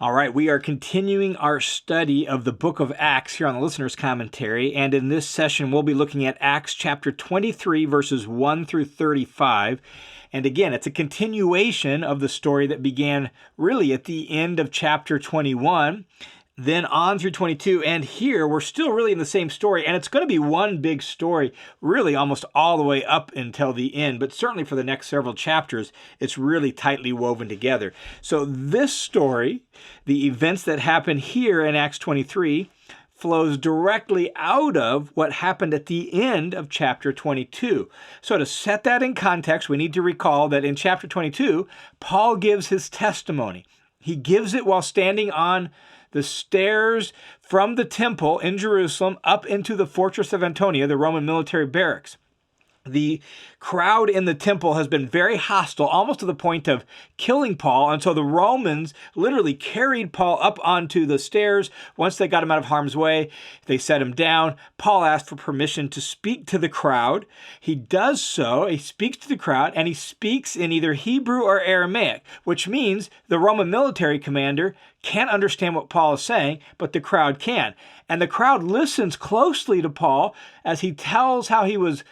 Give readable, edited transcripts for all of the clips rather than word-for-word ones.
All right, we are continuing our study of the book of Acts here on the Listener's Commentary, and in this session we'll be looking at Acts chapter 23, verses 1 through 35. And again, it's a continuation of the story that began really at the end of chapter 21, then on through 22, and here we're still really in the same story, and it's going to be one big story, really almost all the way up until the end, but certainly for the next several chapters, it's really tightly woven together. So this story, the events that happen here in Acts 23, flows directly out of what happened at the end of chapter 22. So to set that in context, we need to recall that in chapter 22, Paul gives his testimony. He gives it while standing on the stairs from the temple in Jerusalem up into the fortress of Antonia, the Roman military barracks. The crowd in the temple has been very hostile, almost to the point of killing Paul. And so the Romans literally carried Paul up onto the stairs. Once they got him out of harm's way, they set him down. Paul asked for permission to speak to the crowd. He does so. He speaks to the crowd, and he speaks in either Hebrew or Aramaic, which means the Roman military commander can't understand what Paul is saying, but the crowd can. And the crowd listens closely to Paul as he tells how he was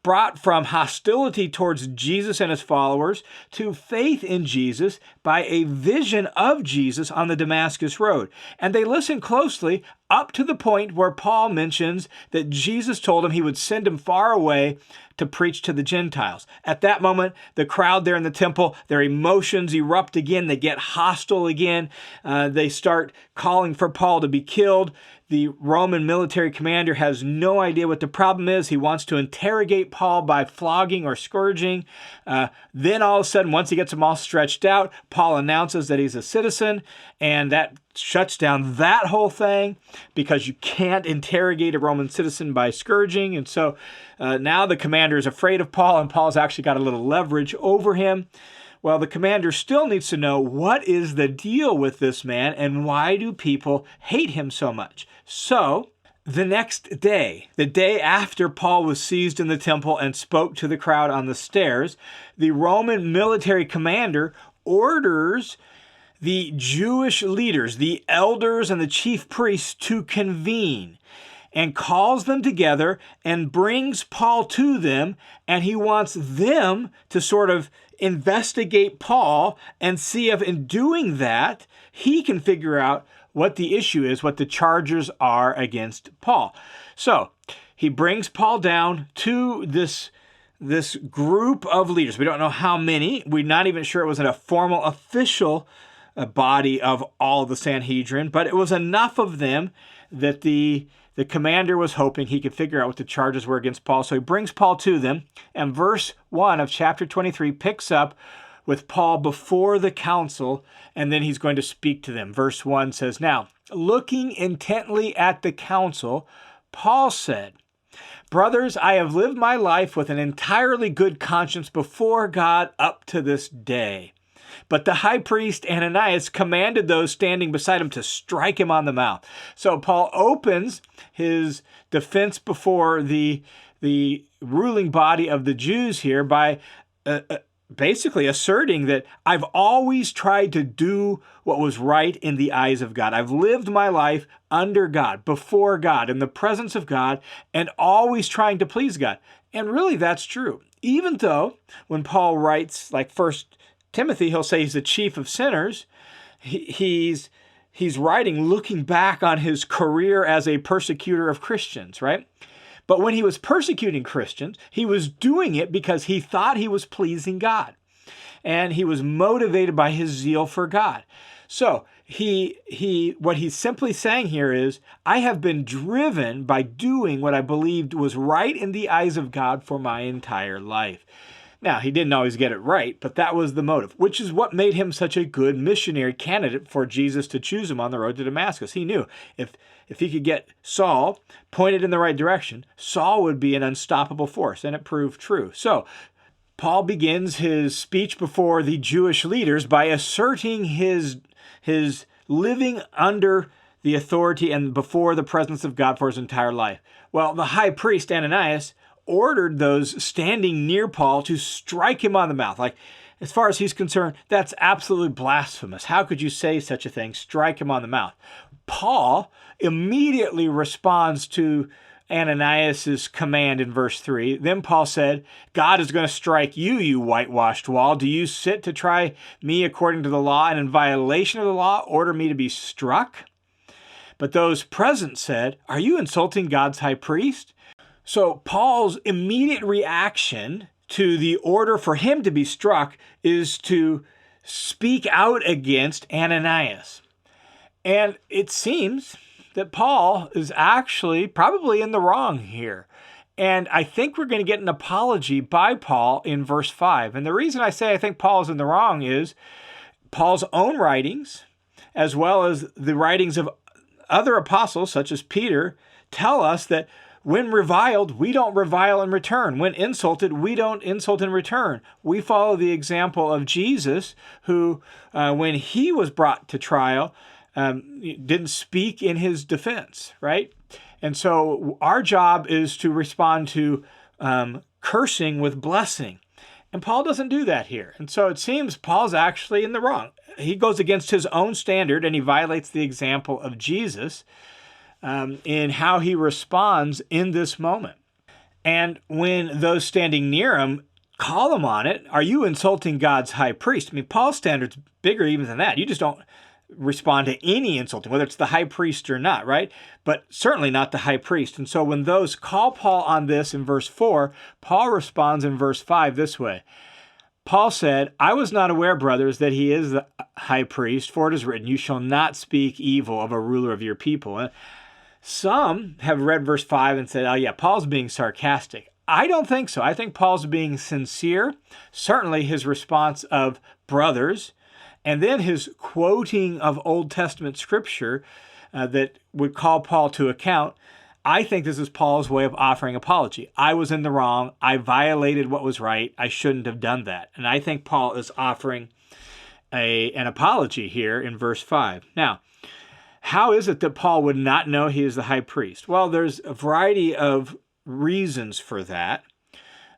brought from hostility towards Jesus and his followers to faith in Jesus by a vision of Jesus on the Damascus Road. And they listen closely up to the point where Paul mentions that Jesus told him he would send him far away to preach to the Gentiles. At that moment, the crowd there in the temple, their emotions erupt again. They get hostile again. They start calling for Paul to be killed. The Roman military commander has no idea what the problem is. He wants to interrogate Paul by flogging or scourging. Then all of a sudden, once he gets them all stretched out, Paul announces that he's a citizen, and that shuts down that whole thing because you can't interrogate a Roman citizen by scourging. And so now the commander is afraid of Paul, and Paul's actually got a little leverage over him. Well, the commander still needs to know what is the deal with this man and why do people hate him so much. So the next day, the day after Paul was seized in the temple and spoke to the crowd on the stairs, the Roman military commander orders the Jewish leaders, the elders and the chief priests to convene and calls them together and brings Paul to them, and he wants them to sort of investigate Paul and see if in doing that, he can figure out what the issue is, what the charges are against Paul. So he brings Paul down to this group of leaders. We don't know how many. We're not even sure it was a formal official body of all the Sanhedrin, but it was enough of them that the commander was hoping he could figure out what the charges were against Paul. So he brings Paul to them, and verse 1 of chapter 23 picks up with Paul before the council, and then he's going to speak to them. Verse 1 says, "Now, looking intently at the council, Paul said, 'Brothers, I have lived my life with an entirely good conscience before God up to this day.' But the high priest Ananias commanded those standing beside him to strike him on the mouth." So Paul opens his defense before the ruling body of the Jews here by basically asserting that I've always tried to do what was right in the eyes of God. I've lived my life under God, before God, in the presence of God, and always trying to please God. And really that's true. Even though when Paul writes like First Timothy, he'll say he's the chief of sinners. He's writing looking back on his career as a persecutor of Christians, right? But when he was persecuting Christians, he was doing it because he thought he was pleasing God. And he was motivated by his zeal for God. So what he's simply saying here is, I have been driven by doing what I believed was right in the eyes of God for my entire life. Now, he didn't always get it right, but that was the motive, which is what made him such a good missionary candidate for Jesus to choose him on the road to Damascus. He knew if he could get Saul pointed in the right direction, Saul would be an unstoppable force, and it proved true. So Paul begins his speech before the Jewish leaders by asserting his living under the authority and before the presence of God for his entire life. Well, the high priest Ananias ordered those standing near Paul to strike him on the mouth. Like As far as he's concerned, that's absolutely blasphemous. How could you say such a thing? Strike him on the mouth. Paul immediately responds to Ananias' command in verse 3. Then Paul said, God is going to strike you, you whitewashed wall. Do you sit to try me according to the law, and in violation of the law order me to be struck? But those present said, are you insulting God's high priest? So Paul's immediate reaction to the order for him to be struck is to speak out against Ananias. And it seems that Paul is actually probably in the wrong here. And I think we're going to get an apology by Paul in verse 5. And the reason I say I think Paul is in the wrong is Paul's own writings, as well as the writings of other apostles, such as Peter, tell us that when reviled, we don't revile in return. When insulted, we don't insult in return. We follow the example of Jesus, who, when he was brought to trial, didn't speak in his defense, right? And so our job is to respond to cursing with blessing. And Paul doesn't do that here. And so it seems Paul's actually in the wrong. He goes against his own standard, and he violates the example of Jesus in how he responds in this moment. And when those standing near him call him on it, are you insulting God's high priest? I mean, Paul's standard's bigger even than that. You just don't respond to any insulting, whether it's the high priest or not, right? But certainly not the high priest. And so when those call Paul on this in verse 4, Paul responds in verse 5 this way. Paul said, I was not aware, brothers, that he is the high priest, for it is written, you shall not speak evil of a ruler of your people. And some have read verse 5 and said, oh yeah, Paul's being sarcastic. I don't think so. I think Paul's being sincere. Certainly his response of brothers, and then his quoting of Old Testament scripture that would call Paul to account. I think this is Paul's way of offering apology. I was in the wrong. I violated what was right. I shouldn't have done that. And I think Paul is offering an apology here in verse 5. Now, how is it that Paul would not know he is the high priest? Well, there's a variety of reasons for that,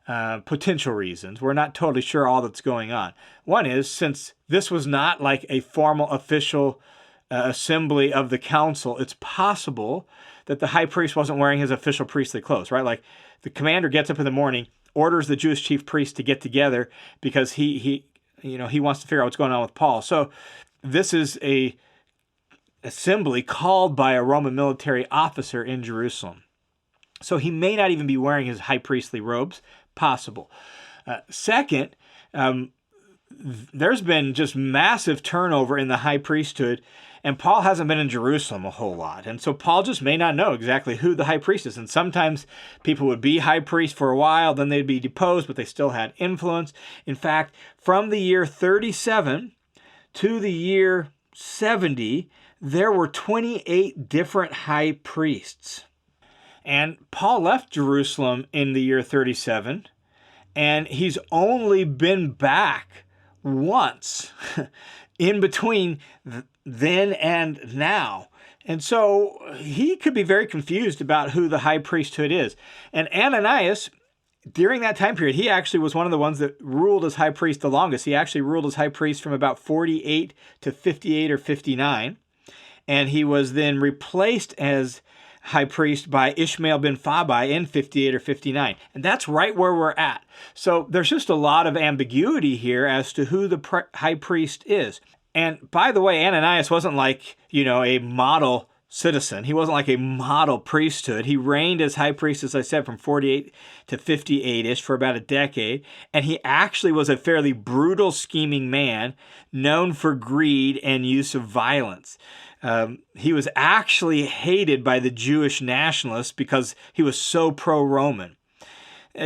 potential reasons. We're not totally sure all that's going on. One is, since this was not like a formal official assembly of the council, it's possible that the high priest wasn't wearing his official priestly clothes, right? Like the commander gets up in the morning, orders the Jewish chief priest to get together because he wants to figure out what's going on with Paul. So this is a assembly called by a Roman military officer in Jerusalem. So he may not even be wearing his high priestly robes. Possible. Second, there's been just massive turnover in the high priesthood, and Paul hasn't been in Jerusalem a whole lot. And so Paul just may not know exactly who the high priest is. And sometimes people would be high priest for a while, then they'd be deposed, but they still had influence. In fact, from the year 37 to the year 70, there were 28 different high priests. And Paul left Jerusalem in the year 37, and he's only been back once in between then and now. And so he could be very confused about who the high priesthood is. And Ananias, during that time period, he actually was one of the ones that ruled as high priest the longest. He actually ruled as high priest from about 48 to 58 or 59. And he was then replaced as high priest by Ishmael ben Fabai in 58 or 59. And that's right where we're at. So there's just a lot of ambiguity here as to who the high priest is. And by the way, Ananias wasn't like, a model citizen. He wasn't like a model priesthood. He reigned as high priest, as I said, from 48 to 58-ish for about a decade. And he actually was a fairly brutal, scheming man known for greed and use of violence. He was actually hated by the Jewish nationalists because he was so pro-Roman.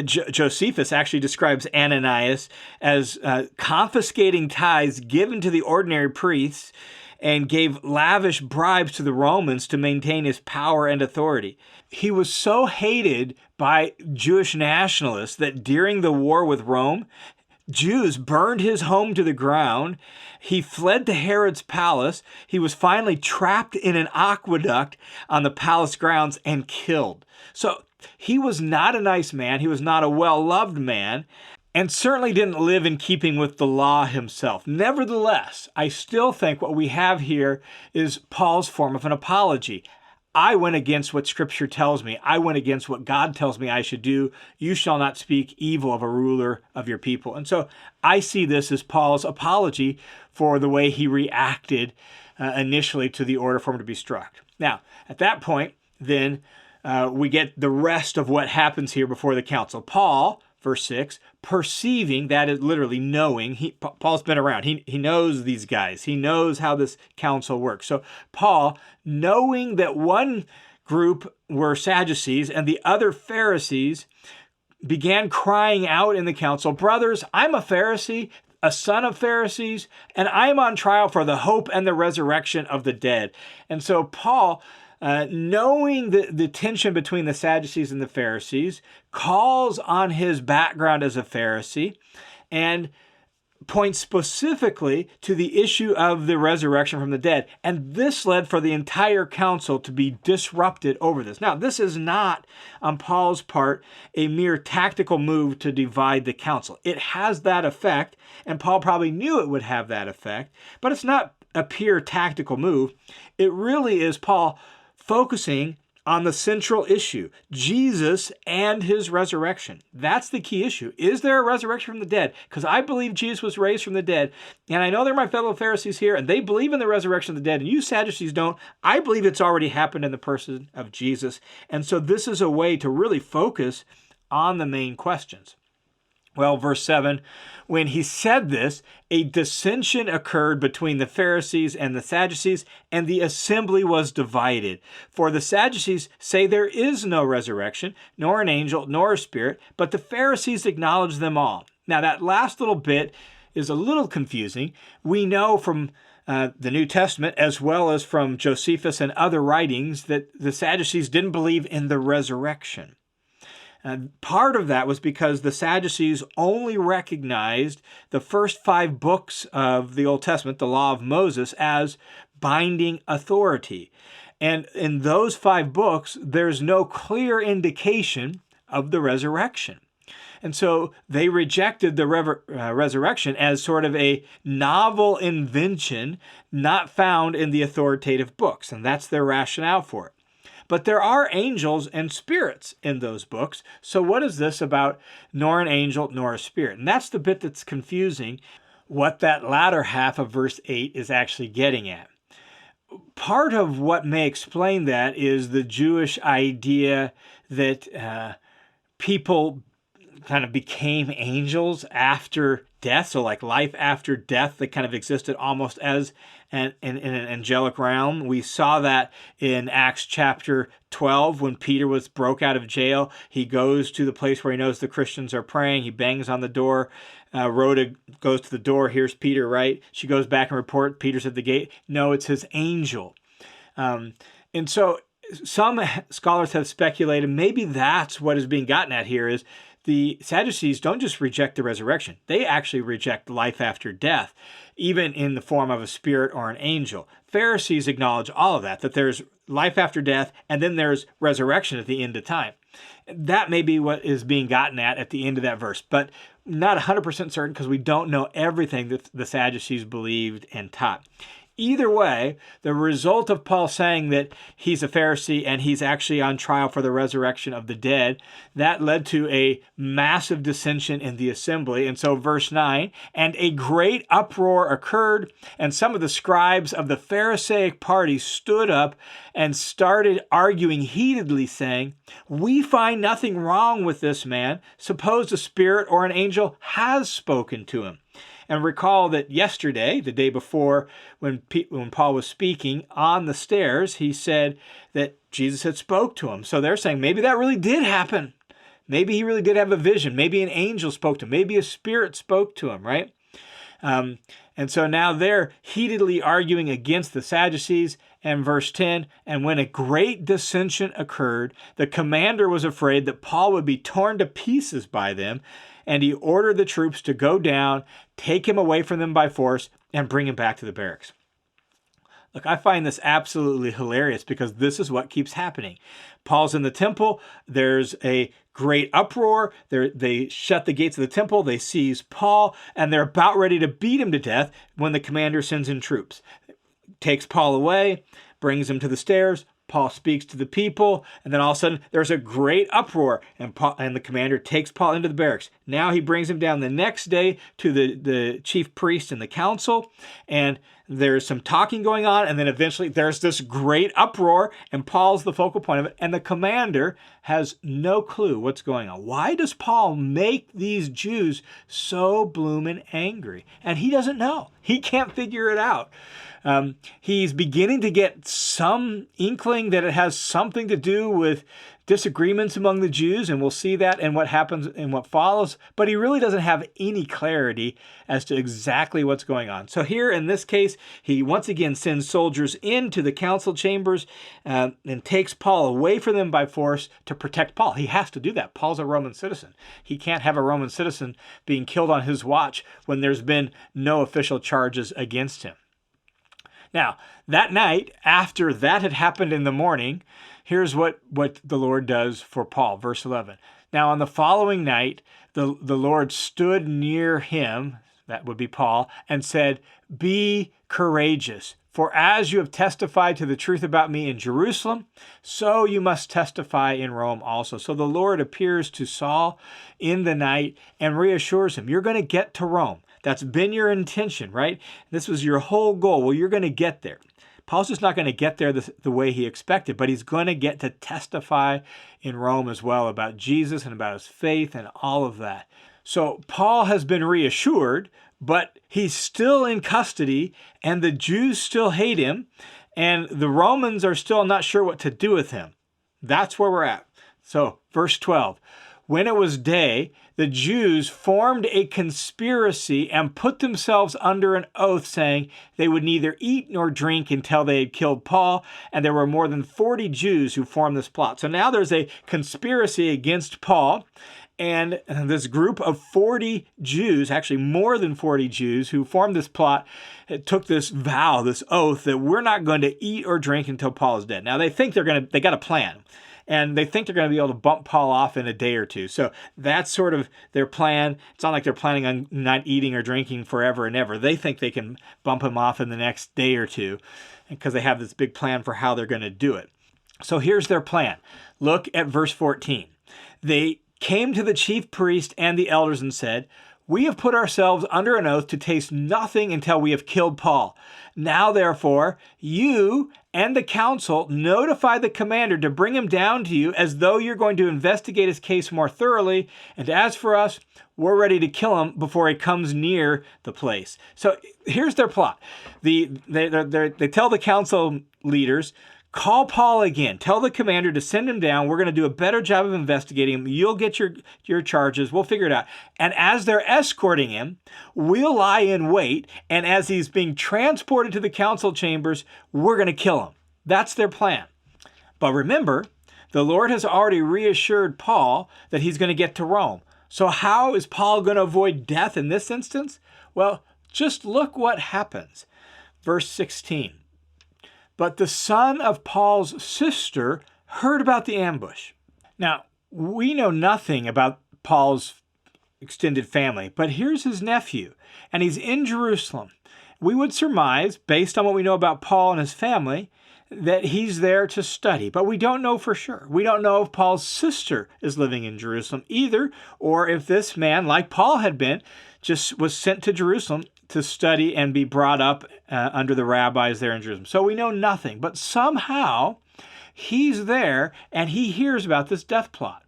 Josephus actually describes Ananias as confiscating tithes given to the ordinary priests and gave lavish bribes to the Romans to maintain his power and authority. He was so hated by Jewish nationalists that during the war with Rome, Jews burned his home to the ground. He fled to Herod's palace. He was finally trapped in an aqueduct on the palace grounds and killed. So he was not a nice man. He was not a well-loved man. and certainly didn't live in keeping with the law himself. Nevertheless, I still think what we have here is Paul's form of an apology. I went against what Scripture tells me. I went against what God tells me I should do. You shall not speak evil of a ruler of your people. And so I see this as Paul's apology for the way he reacted initially to the order for him to be struck. Now, at that point, then we get the rest of what happens here before the council. Paul, verse 6, perceiving, that is literally knowing, Paul's been around. He knows these guys. He knows how this council works. So Paul, knowing that one group were Sadducees and the other Pharisees, began crying out in the council, "Brothers, I'm a Pharisee, a son of Pharisees, and I am on trial for the hope and the resurrection of the dead." And so Paul, knowing the tension between the Sadducees and the Pharisees, calls on his background as a Pharisee and points specifically to the issue of the resurrection from the dead. And this led for the entire council to be disrupted over this. Now, this is not, on Paul's part, a mere tactical move to divide the council. It has that effect, and Paul probably knew it would have that effect, but it's not a pure tactical move. It really is Paul focusing on the central issue, Jesus and his resurrection. That's the key issue. Is there a resurrection from the dead? Because I believe Jesus was raised from the dead, and I know they're my fellow Pharisees here, and they believe in the resurrection of the dead, and you Sadducees don't. I believe it's already happened in the person of Jesus, and so this is a way to really focus on the main questions. Well, verse 7, when he said this, a dissension occurred between the Pharisees and the Sadducees, and the assembly was divided. For the Sadducees say there is no resurrection, nor an angel, nor a spirit, but the Pharisees acknowledge them all. Now, that last little bit is a little confusing. We know from the New Testament, as well as from Josephus and other writings, that the Sadducees didn't believe in the resurrection. Part of that was because the Sadducees only recognized the first 5 books of the Old Testament, the law of Moses, as binding authority. And in those 5 books, there's no clear indication of the resurrection. And so they rejected the resurrection as sort of a novel invention not found in the authoritative books. And that's their rationale for it. But there are angels and spirits in those books. So what is this about nor an angel nor a spirit? And that's the bit that's confusing, what that latter half of verse 8 is actually getting at. Part of what may explain that is the Jewish idea that people kind of became angels after death. So like life after death, that kind of existed almost as in an angelic realm. We saw that in Acts chapter 12 when Peter was broke out of jail. He goes to the place where he knows the Christians are praying. He bangs on the door. Rhoda goes to the door. Here's Peter, right? She goes back and reports. Peter's at the gate. No, it's his angel. And so some scholars have speculated maybe that's what is being gotten at here is the Sadducees don't just reject the resurrection. They actually reject life after death, even in the form of a spirit or an angel. Pharisees acknowledge all of that there's life after death, and then there's resurrection at the end of time. That may be what is being gotten at the end of that verse, but not 100% certain because we don't know everything that the Sadducees believed and taught. Either way, the result of Paul saying that he's a Pharisee and he's actually on trial for the resurrection of the dead, that led to a massive dissension in the assembly. And so verse 9, and a great uproar occurred, and some of the scribes of the Pharisaic party stood up and started arguing heatedly, saying, "We find nothing wrong with this man. Suppose a spirit or an angel has spoken to him." And recall that yesterday, the day before, when Paul was speaking on the stairs, he said that Jesus had spoke to him. So they're saying maybe that really did happen. Maybe he really did have a vision. Maybe an angel spoke to him. Maybe a spirit spoke to him, right? And so now they're heatedly arguing against the Sadducees. And verse 10, and when a great dissension occurred, the commander was afraid that Paul would be torn to pieces by them, and he ordered the troops to go down, take him away from them by force, and bring him back to the barracks. Look, I find this absolutely hilarious because this is what keeps happening. Paul's in the temple. There's a great uproar. They shut the gates of the temple. They seize Paul, and they're about ready to beat him to death when the commander sends in troops. Takes Paul away, brings him to the stairs. Paul speaks to the people, and then all of a sudden there's a great uproar, and the commander takes Paul into the barracks. Now he brings him down the next day to the chief priest and the council, and there's some talking going on, and then eventually there's this great uproar, and Paul's the focal point of it, and the commander has no clue what's going on. Why does Paul make these Jews so bloomin' angry? And he doesn't know. He can't figure it out. He's beginning to get some inkling that it has something to do with disagreements among the Jews, and we'll see that in what happens and what follows, but he really doesn't have any clarity as to exactly what's going on. So here in this case, he once again sends soldiers into the council chambers and takes Paul away from them by force to protect Paul. He has to do that. Paul's a Roman citizen. He can't have a Roman citizen being killed on his watch when there's been no official charges against him. Now, that night, after that had happened in the morning, here's what the Lord does for Paul. Verse 11. Now, on the following night, the Lord stood near him, that would be Paul, and said, "Be courageous, for as you have testified to the truth about me in Jerusalem, so you must testify in Rome also." So the Lord appears to Saul in the night and reassures him, you're going to get to Rome. That's been your intention, right? This was your whole goal. Well, you're going to get there. Paul's just not going to get there the way he expected, but he's going to get to testify in Rome as well about Jesus and about his faith and all of that. So Paul has been reassured, but he's still in custody, and the Jews still hate him, and the Romans are still not sure what to do with him. That's where we're at. So, verse 12. When it was day, the Jews formed a conspiracy and put themselves under an oath, saying they would neither eat nor drink until they had killed Paul. And there were more than 40 Jews who formed this plot. So now there's a conspiracy against Paul. And this group of 40 Jews, actually more than 40 Jews who formed this plot, took this vow, this oath that we're not going to eat or drink until Paul is dead. Now they think they got a plan. And they think they're going to be able to bump Paul off in a day or two. So that's sort of their plan. It's not like they're planning on not eating or drinking forever and ever. They think they can bump him off in the next day or two because they have this big plan for how they're going to do it. So here's their plan. Look at verse 14. They came to the chief priest and the elders and said, "We have put ourselves under an oath to taste nothing until we have killed Paul. Now, therefore, you and the council notify the commander to bring him down to you as though you're going to investigate his case more thoroughly. And as for us, we're ready to kill him before he comes near the place." So here's their plot. They tell the council leaders, "Call Paul again. Tell the commander to send him down. We're going to do a better job of investigating him. You'll get your charges. We'll figure it out." And as they're escorting him, we'll lie in wait. And as he's being transported to the council chambers, we're going to kill him. That's their plan. But remember, the Lord has already reassured Paul that he's going to get to Rome. So how is Paul going to avoid death in this instance? Well, just look what happens. Verse 16. But the son of Paul's sister heard about the ambush. Now, we know nothing about Paul's extended family, but here's his nephew, and he's in Jerusalem. We would surmise, based on what we know about Paul and his family, that he's there to study, but we don't know for sure. We don't know if Paul's sister is living in Jerusalem either, or if this man, like Paul had been, just was sent to Jerusalem to study and be brought up under the rabbis there in Jerusalem. So we know nothing, but somehow he's there and he hears about this death plot.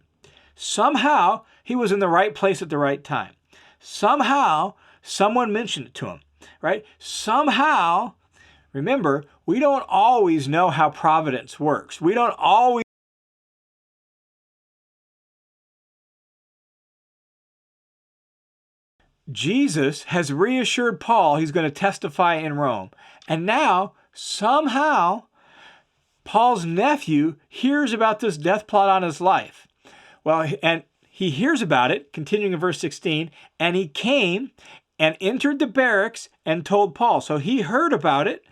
Somehow he was in the right place at the right time. Somehow someone mentioned it to him, right? Somehow, remember, we don't always know how providence works. We don't always Jesus has reassured Paul he's going to testify in Rome. And now, somehow, Paul's nephew hears about this death plot on his life. Well, and he hears about it, continuing in verse 16, and he came and entered the barracks and told Paul. So he heard about it.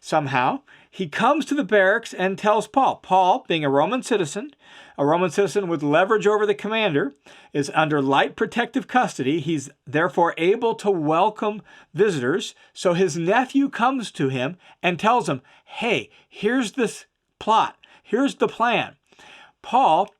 somehow, he comes to the barracks and tells Paul. Paul, being a Roman citizen with leverage over the commander, is under light protective custody. He's therefore able to welcome visitors. So his nephew comes to him and tells him, hey, here's this plot. Here's the plan. Paul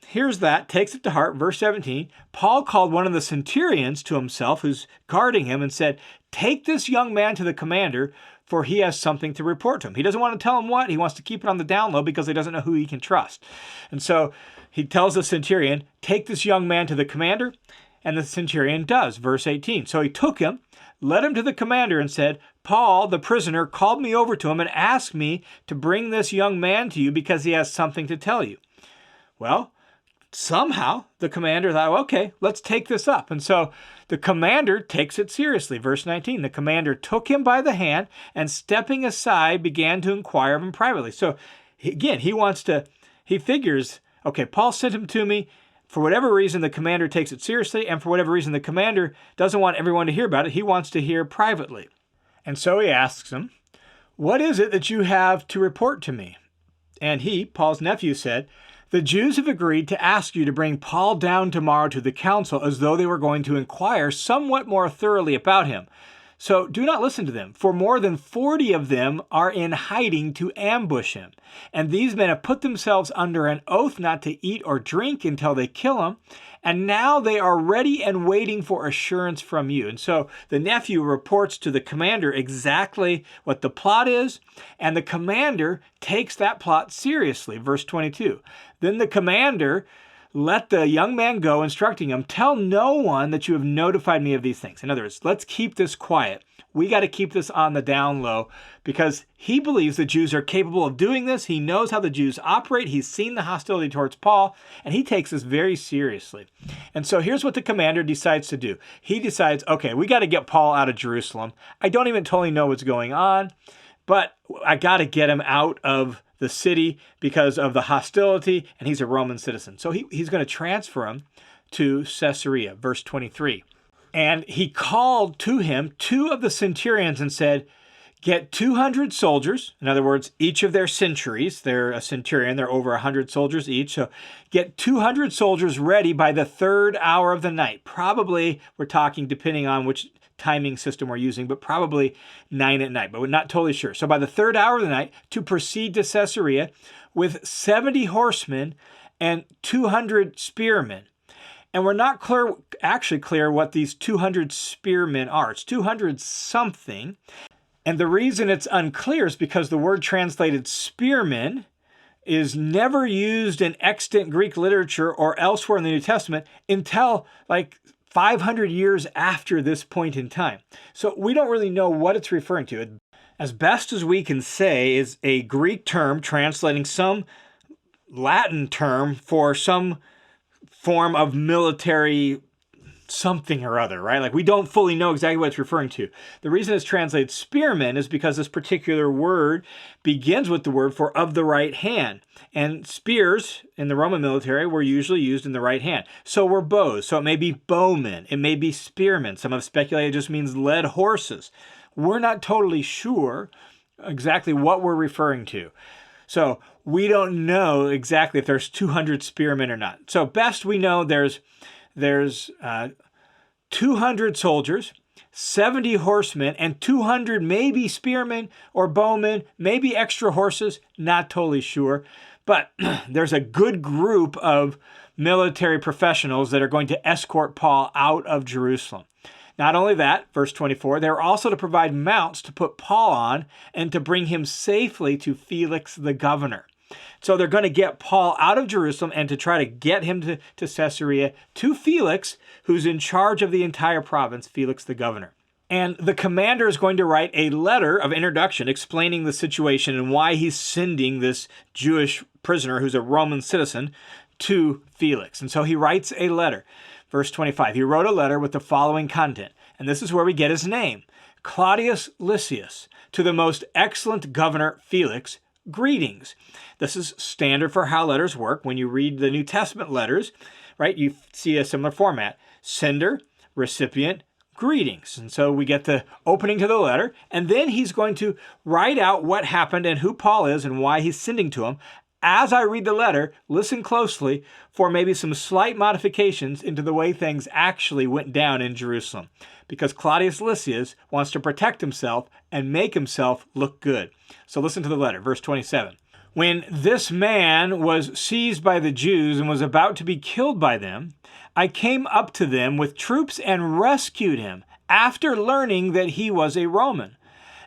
hears that, takes it to heart. Verse 17, Paul called one of the centurions to himself who's guarding him and said, take this young man to the commander, for he has something to report to him. He doesn't want to tell him what. He wants to keep it on the down low because he doesn't know who he can trust. And so he tells the centurion, take this young man to the commander, and the centurion does. Verse 18, so he took him, led him to the commander and said, Paul, the prisoner, called me over to him and asked me to bring this young man to you because he has something to tell you. Well, somehow the commander thought, okay, let's take this up. And so the commander takes it seriously. Verse 19, the commander took him by the hand and stepping aside began to inquire of him privately. So again, he figures, okay, Paul sent him to me. For whatever reason, the commander takes it seriously. And for whatever reason, the commander doesn't want everyone to hear about it. He wants to hear privately. And so he asks him, what is it that you have to report to me? And he, Paul's nephew, said, the Jews have agreed to ask you to bring Paul down tomorrow to the council as though they were going to inquire somewhat more thoroughly about him. So do not listen to them, for more than 40 of them are in hiding to ambush him. And these men have put themselves under an oath not to eat or drink until they kill him. And now they are ready and waiting for assurance from you. And so the nephew reports to the commander exactly what the plot is, and the commander takes that plot seriously. Verse 22, then the commander let the young man go, instructing him, tell no one that you have notified me of these things. In other words, let's keep this quiet. We got to keep this on the down low because he believes the Jews are capable of doing this. He knows how the Jews operate. He's seen the hostility towards Paul, and he takes this very seriously. And so here's what the commander decides to do. He decides, okay, we got to get Paul out of Jerusalem. I don't even totally know what's going on, but I got to get him out of the city because of the hostility, and he's a Roman citizen. So he's going to transfer him to Caesarea, verse 23. And he called to him 2 of the centurions and said, get 200 soldiers. In other words, each of their centuries. They're a centurion. They're over 100 soldiers each. So get 200 soldiers ready by the 3rd hour of the night. Probably, we're talking depending on which timing system we're using, but probably 9 at night, but we're not totally sure. So by the 3rd hour of the night, to proceed to Caesarea with 70 horsemen and 200 spearmen. And we're not actually clear what these 200 spearmen are. It's 200 something. And the reason it's unclear is because the word translated spearmen is never used in extant Greek literature or elsewhere in the New Testament until like 500 years after this point in time. So we don't really know what it's referring to. As best as we can say is a Greek term translating some Latin term for some form of military something or other, right? Like we don't fully know exactly what it's referring to. The reason it's translated spearmen is because this particular word begins with the word for of the right hand. And spears in the Roman military were usually used in the right hand. So were bows. So it may be bowmen. It may be spearmen. Some have speculated it just means led horses. We're not totally sure exactly what we're referring to. So we don't know exactly if there's 200 spearmen or not. So best we know there's 200 soldiers, 70 horsemen, and 200 maybe spearmen or bowmen, maybe extra horses, not totally sure. But there's a good group of military professionals that are going to escort Paul out of Jerusalem. Not only that, verse 24, they're also to provide mounts to put Paul on and to bring him safely to Felix the governor. So they're going to get Paul out of Jerusalem and to try to get him to Caesarea to Felix, who's in charge of the entire province, Felix the governor. And the commander is going to write a letter of introduction explaining the situation and why he's sending this Jewish prisoner who's a Roman citizen to Felix. And so he writes a letter. Verse 25, he wrote a letter with the following content. And this is where we get his name. Claudius Lysias, to the most excellent governor Felix, greetings. This is standard for how letters work. When you read the New Testament letters, right, you see a similar format. Sender, recipient, greetings. And so we get the opening to the letter, and then he's going to write out what happened and who Paul is and why he's sending to him. As I read the letter, listen closely for maybe some slight modifications into the way things actually went down in Jerusalem, because Claudius Lysias wants to protect himself and make himself look good. So listen to the letter, verse 27. When this man was seized by the Jews and was about to be killed by them, I came up to them with troops and rescued him after learning that he was a Roman.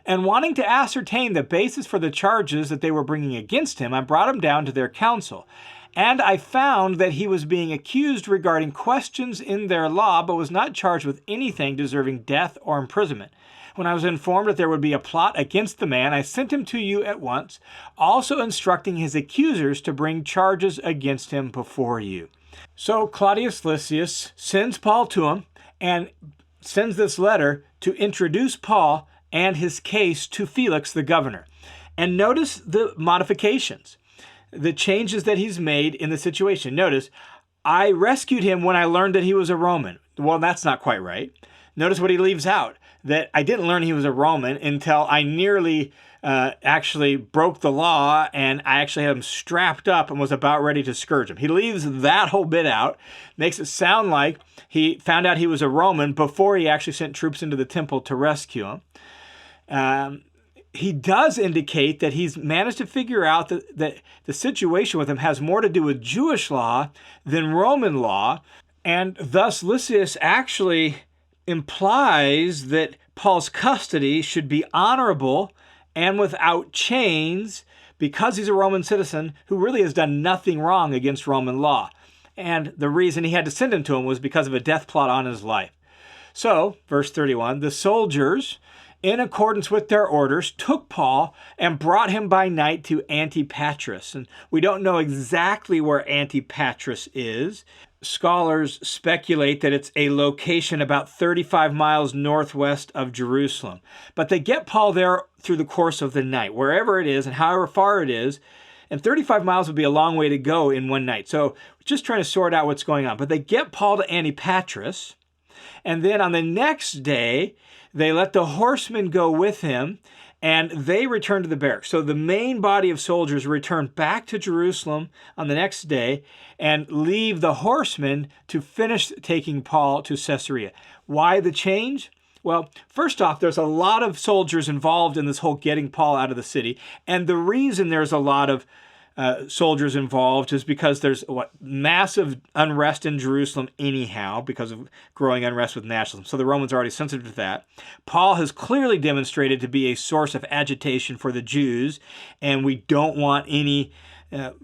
And wanting to ascertain the basis for the charges that they were bringing against him, I brought him down to their council. And I found that he was being accused regarding questions in their law, but was not charged with anything deserving death or imprisonment. When I was informed that there would be a plot against the man, I sent him to you at once, also instructing his accusers to bring charges against him before you. So Claudius Lysias sends Paul to him and sends this letter to introduce Paul and his case to Felix, the governor. And notice the modifications, the changes that he's made in the situation. Notice, I rescued him when I learned that he was a Roman. Well, that's not quite right. Notice what he leaves out, that I didn't learn he was a Roman until I nearly actually broke the law, and I actually had him strapped up and was about ready to scourge him. He leaves that whole bit out, makes it sound like he found out he was a Roman before he actually sent troops into the temple to rescue him. He does indicate that he's managed to figure out that the situation with him has more to do with Jewish law than Roman law, and thus Lysias actually implies that Paul's custody should be honorable and without chains because he's a Roman citizen who really has done nothing wrong against Roman law. And the reason he had to send him to him was because of a death plot on his life. So, verse 31, the soldiers, in accordance with their orders, took Paul and brought him by night to Antipatris. And we don't know exactly where Antipatris is. Scholars speculate that it's a location about 35 miles northwest of Jerusalem. But they get Paul there through the course of the night, wherever it is and however far it is. And 35 miles would be a long way to go in one night. So just trying to sort out what's going on. But they get Paul to Antipatris. And then on the next day, they let the horsemen go with him, and they return to the barracks. So the main body of soldiers return back to Jerusalem on the next day and leave the horsemen to finish taking Paul to Caesarea. Why the change? Well, first off, there's a lot of soldiers involved in this whole getting Paul out of the city. And the reason there's a lot of soldiers involved is because there's massive unrest in Jerusalem anyhow because of growing unrest with nationalism. So the Romans are already sensitive to that. Paul has clearly demonstrated to be a source of agitation for the Jews, and we don't want any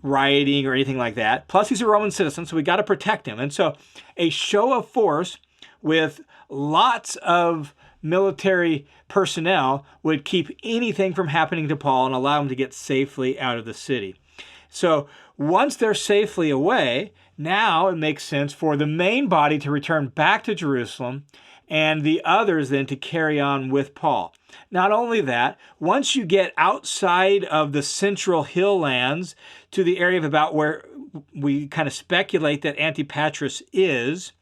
rioting or anything like that. Plus, he's a Roman citizen, so we got to protect him. And so a show of force with lots of military personnel would keep anything from happening to Paul and allow him to get safely out of the city. So once they're safely away, now it makes sense for the main body to return back to Jerusalem and the others then to carry on with Paul. Not only that, once you get outside of the central hill lands to the area of about where we kind of speculate that Antipatris is,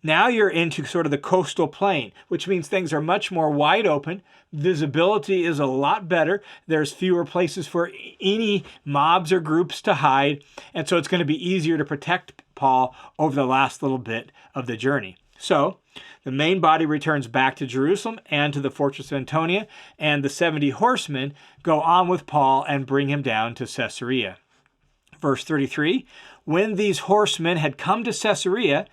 now you're into sort of the coastal plain, which means things are much more wide open. Visibility is a lot better. There's fewer places for any mobs or groups to hide. And so it's going to be easier to protect Paul over the last little bit of the journey. So the main body returns back to Jerusalem and to the fortress of Antonia, and the 70 horsemen go on with Paul and bring him down to Caesarea. Verse 33, when these horsemen had come to Caesarea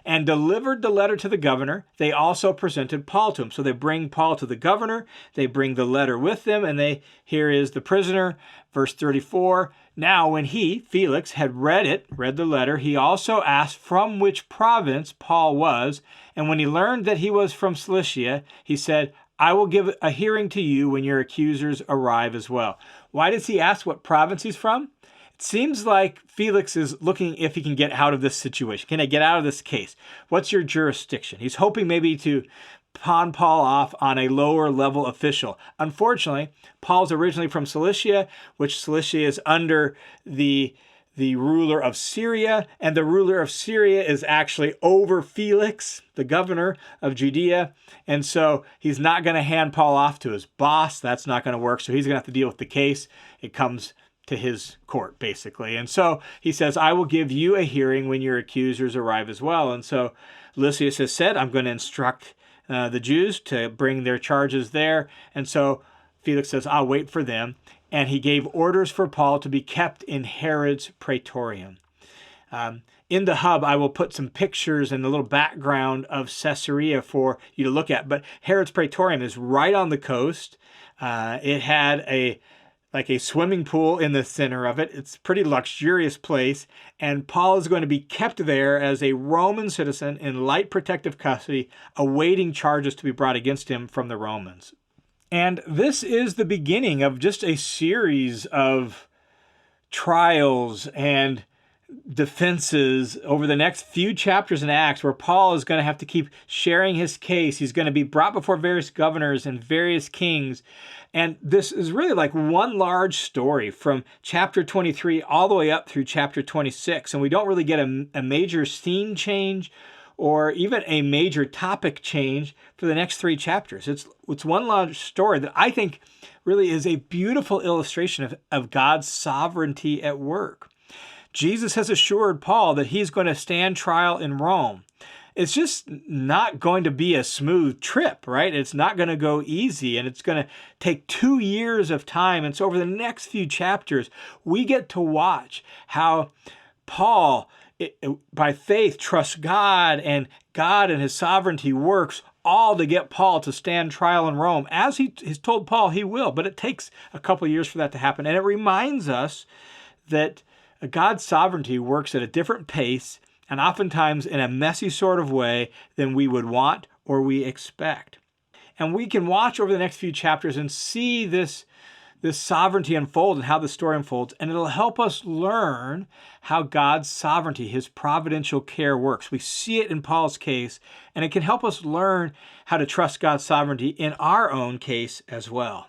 and delivered the letter to the governor, they also presented Paul to him. So they bring Paul to the governor, they bring the letter with them, and here is the prisoner. Verse 34, now when he, Felix, had read the letter, he also asked from which province Paul was, and when he learned that he was from Cilicia, he said, I will give a hearing to you when your accusers arrive as well. Why does he ask what province he's from? It seems like Felix is looking if he can get out of this situation. Can I get out of this case? What's your jurisdiction? He's hoping maybe to pawn Paul off on a lower level official. Unfortunately, Paul's originally from Cilicia, which Cilicia is under the the ruler of Syria, and the ruler of Syria is actually over Felix, the governor of Judea. And so he's not going to hand Paul off to his boss. That's not going to work. So he's going to have to deal with the case. It comes to his court, basically. And so he says, I will give you a hearing when your accusers arrive as well. And so Lysias has said, I'm going to instruct the Jews to bring their charges there. And so Felix says, I'll wait for them. And he gave orders for Paul to be kept in Herod's praetorium. In the hub, I will put some pictures and a little background of Caesarea for you to look at. But Herod's praetorium is right on the coast. It had a swimming pool in the center of it. It's a pretty luxurious place. And Paul is going to be kept there as a Roman citizen in light protective custody, awaiting charges to be brought against him from the Romans. And this is the beginning of just a series of trials and defenses over the next few chapters in Acts, where Paul is going to have to keep sharing his case. He's going to be brought before various governors and various kings. And this is really like one large story from chapter 23 all the way up through chapter 26. And we don't really get a major scene change or even a major topic change for the next 3 chapters. It's one large story that I think really is a beautiful illustration of God's sovereignty at work. Jesus has assured Paul that he's going to stand trial in Rome. It's just not going to be a smooth trip, right? It's not going to go easy, and it's going to take 2 years of time. And so over the next few chapters, we get to watch how Paul, by faith, trusts God and his sovereignty works all to get Paul to stand trial in Rome. As he's told Paul he will, but it takes a couple of years for that to happen. And it reminds us that God's sovereignty works at a different pace and oftentimes in a messy sort of way than we would want or we expect. And we can watch over the next few chapters and see this sovereignty unfold and how the story unfolds, and it'll help us learn how God's sovereignty, his providential care works. We see it in Paul's case, and it can help us learn how to trust God's sovereignty in our own case as well.